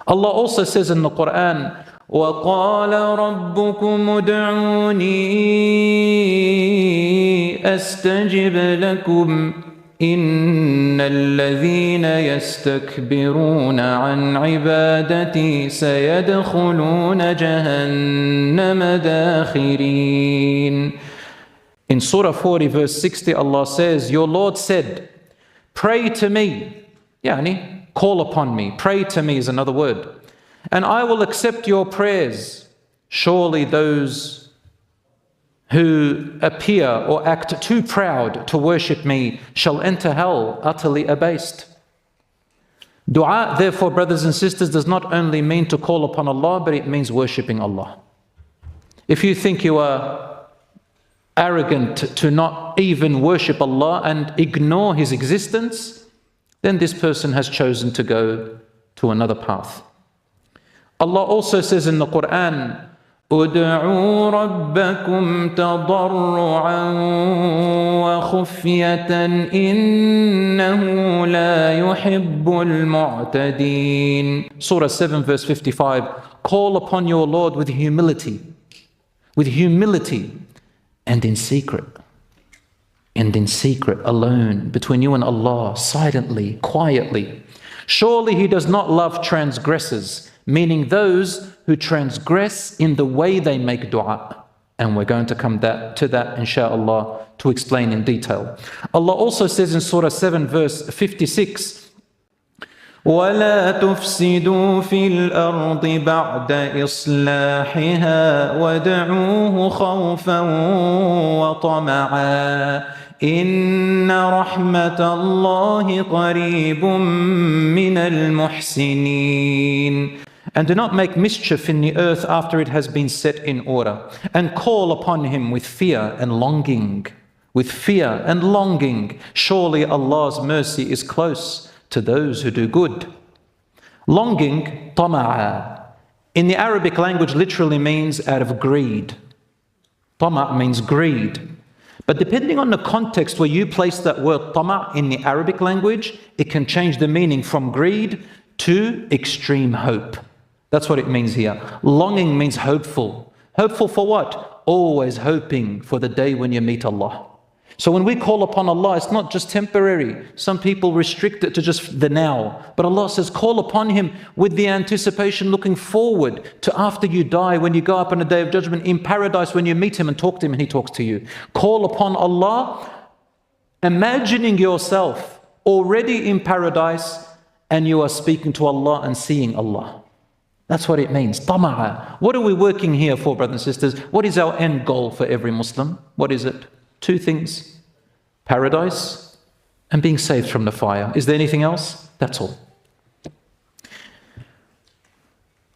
Allah also says in the Qur'an, وَقَالَ رَبُّكُمُ ادْعُونِي أَسْتَجِبْ لَكُمْ إِنَّ الَّذِينَ يَسْتَكْبِرُونَ عَنْ عِبَادَتِي سَيَدْخُلُونَ جَهَنَّمَ دَاخِرِينَ. In Surah 40 verse 60, Allah says, your Lord said, pray to me, yani call upon me. Pray to me is another word. And I will accept your prayers. Surely those who appear or act too proud to worship me shall enter hell utterly abased. Dua, therefore, brothers and sisters, does not only mean to call upon Allah, but it means worshipping Allah. If you think you are arrogant to not even worship Allah and ignore His existence, then this person has chosen to go to another path. Allah also says in the Qur'an, ادعوا ربكم تضرعا وخفية إنه لا يحب المعتدين. Surah 7 verse 55. Call upon your Lord with humility and in secret alone, between you and Allah, silently, quietly. Surely He does not love transgressors, meaning those who transgress in the way they make dua. And we're going to come to that, inshallah, to explain in detail. Allah also says in Surah 7 verse 56, وَلَا تُفْسِدُوا فِي الْأَرْضِ بَعْدَ إِصْلَاحِهَا وَادْعُوهُ خَوْفًا وَطَمَعًا إِنَّ رَحْمَةَ اللَّهِ قَرِيبٌ مِّنَ الْمُحْسِنِينَ. And do not make mischief in the earth after it has been set in order. And call upon Him with fear and longing. Surely Allah's mercy is close to those who do good. Longing, tama'a, in the Arabic language literally means out of greed. Tama' means greed. But depending on the context where you place that word tama' in the Arabic language, it can change the meaning from greed to extreme hope. That's what it means here. Longing means hopeful. Hopeful for what? Always hoping for the day when you meet Allah. So when we call upon Allah, it's not just temporary. Some people restrict it to just the now. But Allah says, call upon Him with the anticipation, looking forward to after you die, when you go up on the Day of Judgment, in paradise, when you meet Him and talk to Him and He talks to you. Call upon Allah, imagining yourself already in paradise and you are speaking to Allah and seeing Allah. That's what it means. Tama'a. What are we working here for, brothers and sisters? What is our end goal for every Muslim? What is it? Two things: paradise and being saved from the fire. Is there anything else? That's all.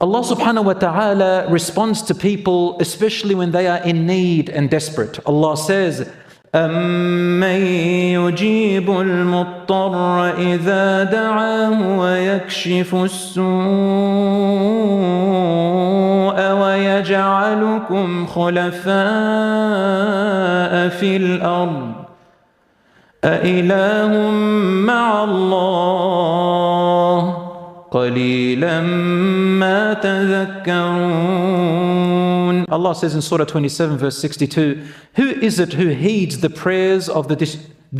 Allah subhanahu wa ta'ala responds to people, especially when they are in need and desperate. Allah says, أَمَّن يُجِيبُ الْمُضْطَرَّ إِذَا دَعَاهُ وَيَكْشِفُ السُّوءَ وَيَجْعَلُكُمْ خُلَفَاءَ فِي الْأَرْضِ أَإِلَٰهٌ مَّعَ اللَّهِ قَلِيلًا مَّا تَذَكَّرُونَ. Allah says in Surah 27 verse 62, who is it who heeds the prayers of the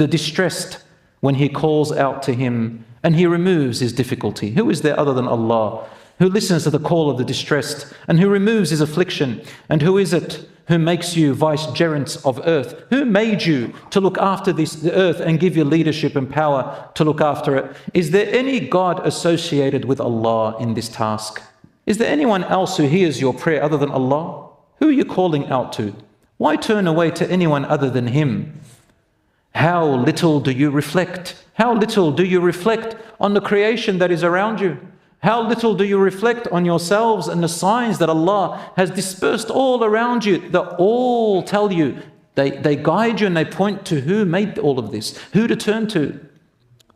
distressed when he calls out to Him and He removes his difficulty? Who is there other than Allah who listens to the call of the distressed and who removes his affliction? And who is it who makes you vicegerents of earth? Who made you to look after the earth and give you leadership and power to look after it? Is there any God associated with Allah in this task? Is there anyone else who hears your prayer other than Allah? Who are you calling out to? Why turn away to anyone other than Him? How little do you reflect? How little do you reflect on the creation that is around you? How little do you reflect on yourselves and the signs that Allah has dispersed all around you, that all tell you, they guide you and they point to who made all of this, who to turn to.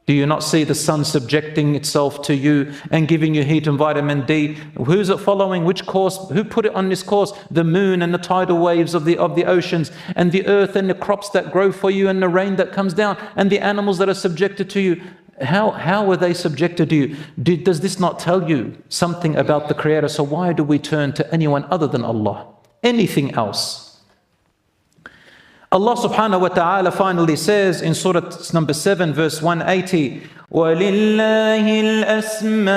Do you not see the sun subjecting itself to you and giving you heat and vitamin D? Who's it following? Which course? Who put it on this course? The moon and the tidal waves of the oceans, and the earth and the crops that grow for you, and the rain that comes down, and the animals that are subjected to you. How were they subjected to you? Does this not tell you something about the Creator? So why do we turn to anyone other than Allah? Anything else? Allah subhanahu wa ta'ala finally says in Surah number 7 verse 180, وَلِلَّهِ الْأَسْمَاءُ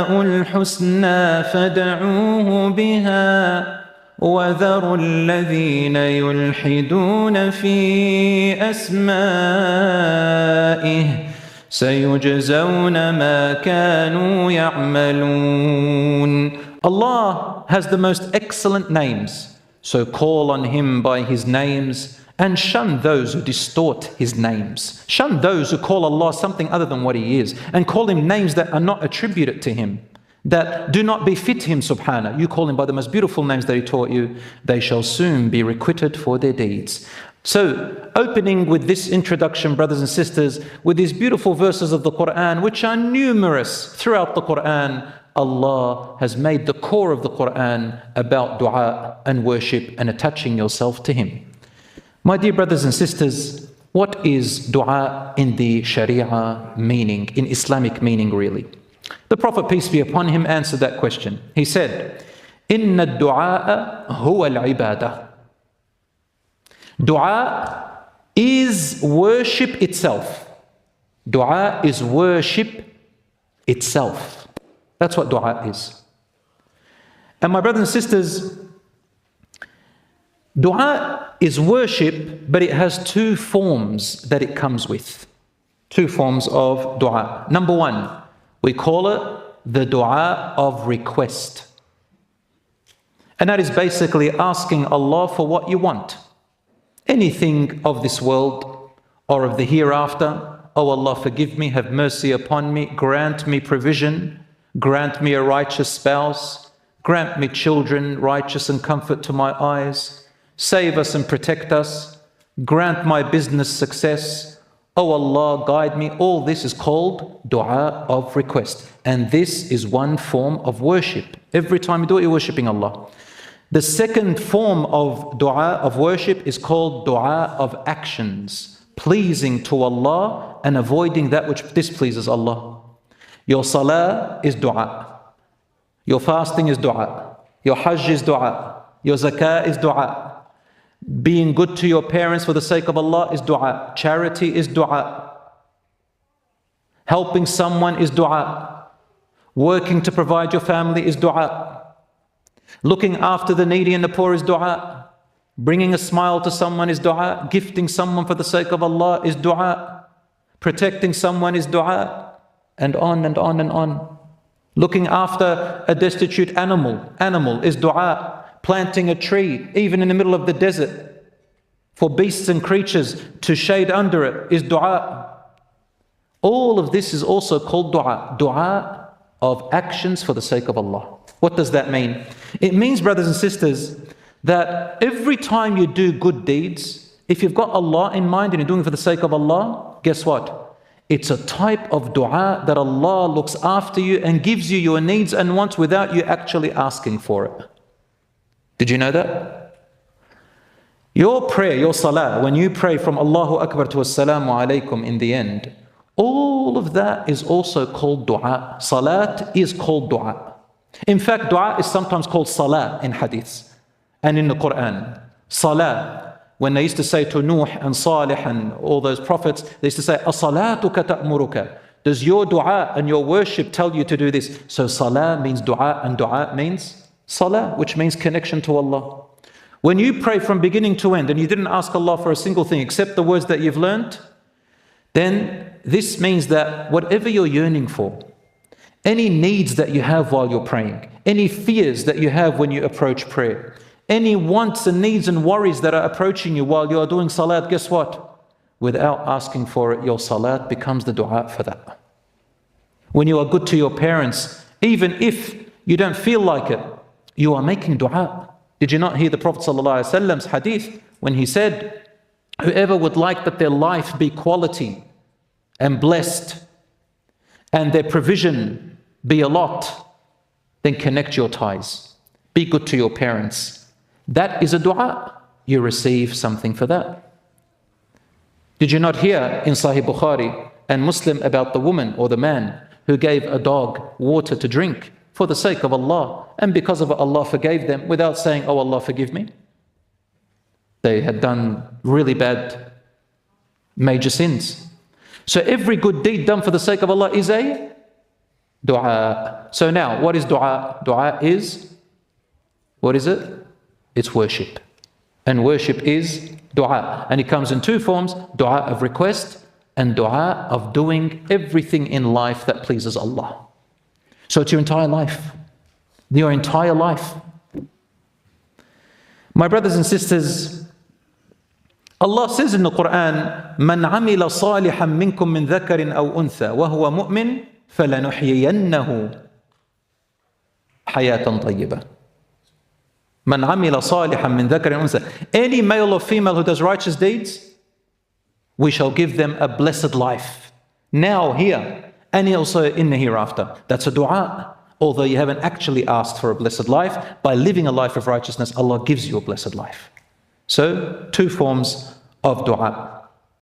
الْحُسْنَى فَادْعُوهُ بِهَا وَذَرُوا الَّذِينَ يُلْحِدُونَ فِي أَسْمَائِهِ سَيُجْزَوْنَ مَا كَانُوا يَعْمَلُونَ. Allah has the most excellent names, so call on Him by His names and shun those who distort His names. Shun those who call Allah something other than what He is and call Him names that are not attributed to Him, that do not befit Him subhanahu. You call Him by the most beautiful names that He taught you. They shall soon be requited for their deeds. So, opening with this introduction, brothers and sisters, with these beautiful verses of the Qur'an, which are numerous throughout the Qur'an, Allah has made the core of the Qur'an about dua and worship and attaching yourself to Him. My dear brothers and sisters, what is dua in the Sharia meaning, in Islamic meaning really? The Prophet, peace be upon him, answered that question. He said, Inna ad-du'a huwa al-ibadah. Dua is worship itself. Dua is worship itself. That's what dua is. And my brothers and sisters, dua is worship, but it has two forms that it comes with. Two forms of dua. Number one, we call it the dua of request. And that is basically asking Allah for what you want. Anything of this world or of the hereafter. Oh Allah, forgive me, have mercy upon me, grant me provision, grant me a righteous spouse, grant me children, righteous and comfort to my eyes, save us and protect us, grant my business success. Oh Allah, guide me. All this is called dua of request. And this is one form of worship. Every time you do it, you're worshipping Allah. The second form of dua of worship is called dua of actions, pleasing to Allah and avoiding that which displeases Allah. Your salah is dua. Your fasting is dua. Your hajj is dua. Your zakah is dua. Being good to your parents for the sake of Allah is dua. Charity is dua. Helping someone is dua. Working to provide your family is dua. Looking after the needy and the poor is dua. Bringing a smile to someone is dua. Gifting someone for the sake of Allah is dua. Protecting someone is dua. And on and on and on. Looking after a destitute animal is dua. Planting a tree, even in the middle of the desert, for beasts and creatures to shade under it is dua. All of this is also called dua. Dua of actions for the sake of Allah. What does that mean? It means, brothers and sisters, that every time you do good deeds, if you've got Allah in mind and you're doing it for the sake of Allah, guess what? It's a type of dua that Allah looks after you and gives you your needs and wants without you actually asking for it. Did you know that? Your prayer, your salah, when you pray from Allahu Akbar to Assalamu alaikum in the end, all of that is also called dua. Salat is called dua. In fact, dua is sometimes called salah in hadiths and in the Qur'an. Salah, when they used to say to Nuh and Salih and all those prophets, they used to say, As-salatuka ta'muruka. Does your dua and your worship tell you to do this? So salah means dua and dua means salah, which means connection to Allah. When you pray from beginning to end and you didn't ask Allah for a single thing except the words that you've learned, then this means that whatever you're yearning for, any needs that you have while you're praying, any fears that you have when you approach prayer, any wants and needs and worries that are approaching you while you are doing salat, guess what? Without asking for it, your salat becomes the dua for that. When you are good to your parents, even if you don't feel like it, you are making dua. Did you not hear the Prophet ﷺ's hadith when he said, whoever would like that their life be quality and blessed and their provision be a lot, then connect your ties. Be good to your parents. That is a dua. You receive something for that. Did you not hear in Sahih Bukhari and Muslim about the woman or the man who gave a dog water to drink for the sake of Allah, and because of it Allah forgave them without saying, oh Allah forgive me? They had done really bad major sins. So every good deed done for the sake of Allah is a dua. So now, what is dua? Dua is, what is it? It's worship. And worship is dua. And it comes in two forms: dua of request and dua of doing everything in life that pleases Allah. So it's your entire life. Your entire life. My brothers and sisters, Allah says in the Qur'an, مَنْ عَمِلَ صَالِحًا مِنْكُم مِّن ذَكَرٍ أَوْ أُنثَى وَهُوَ مُؤْمِنٌ فَلَنُحْيِيَنَّهُ حَيَاةً طَيِّبَةً. مَنْ عَمِلَ صَالِحًا مِّن ذَكَرٍ أَوْ أُنثَى. Any male or female who does righteous deeds, we shall give them a blessed life. Now, here, and also in the hereafter. That's a dua. Although you haven't actually asked for a blessed life, by living a life of righteousness, Allah gives you a blessed life. So, two forms of dua.